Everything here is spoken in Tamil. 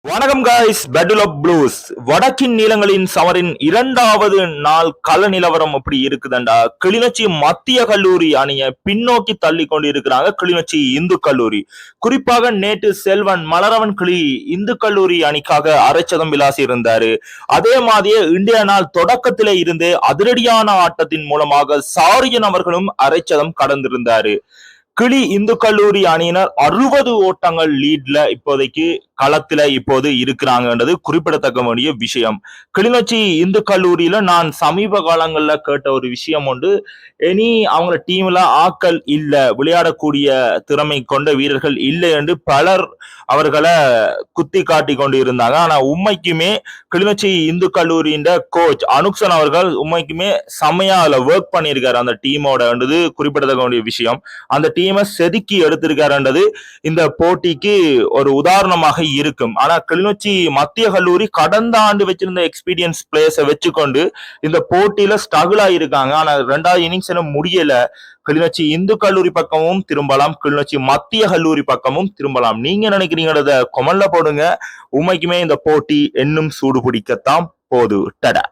வணக்கம் காய்ஸ், பேட்டில் ஆஃப் ப்ளூஸ் வடக்கின் நீளங்களின் சமரின் இரண்டாவது நாள் கள நிலவரம் அப்படி இருக்குதுண்டா. கிளிநொச்சி மத்திய கல்லூரி அணியை பின்னோக்கி தள்ளி கொண்டு இருக்கிறாங்க கிளிநொச்சி இந்து கல்லூரி. குறிப்பாக நேற்று செல்வன் மலரவன் கிளி இந்து கல்லூரி அணிக்காக அரைச்சதம் விளாசி இருந்தாரு. அதே மாதிரியே இந்திய நாள் தொடக்கத்திலே இருந்து அதிரடியான ஆட்டத்தின் மூலமாக சாரியன் அவர்களும் அரைச்சதம் கடந்திருந்தாரு. கிளி இந்து கல்லூரி அணியினர் 60 ஓட்டங்கள் லீட்ல இப்போதைக்கு களத்துல இப்போது இருக்கிறாங்கன்றது குறிப்பிடத்தக்க வேண்டிய விஷயம். கிளிநொச்சி இந்து கல்லூரியில நான் சமீப காலங்கள்ல கேட்ட ஒரு விஷயம் உண்டு. இனி அவங்க டீம்ல ஆட்கள் இல்ல, விளையாடக்கூடிய திறமை கொண்ட வீரர்கள் இல்லை என்று பலர் அவர்களை குத்தி காட்டி கொண்டு இருந்தாங்க. ஆனா உண்மைக்குமே கிளிநொச்சி இந்து கல்லூரியின் கோச் அனுக்சன் அவர்கள் உண்மைக்குமே செம்மையா அதுல ஒர்க் பண்ணியிருக்காரு அந்த டீமோட குறிப்பிடத்தக்க வேண்டிய விஷயம். அந்த டீமை செதுக்கி எடுத்திருக்காருன்றது இந்த போட்டிக்கு ஒரு உதாரணமாக இருக்கும். ஆனா கிளிநொச்சி மத்திய கல்லூரி கடந்த ஆண்டு வச்சிருந்த எக்ஸ்பீரியன்ஸ் பிளேயர்ஸை வச்சுக்கொண்டு இந்த போட்டியில ஸ்ட்ரகிள் ஆயிருக்காங்க. ஆனா 2வது இன்னிங்ஸ் முடியல. கிளிநொச்சி இந்து கல்லூரி பக்கமும் திரும்பலாம், கிளிநொச்சி மத்திய கல்லூரி பக்கமும் திரும்பலாம். நீங்க நினைக்கிறீங்க கொமல்ல போடுங்க. உண்மைக்குமே இந்த போட்டி இன்னும் சூடு பிடிக்கத்தான் போது. டடா.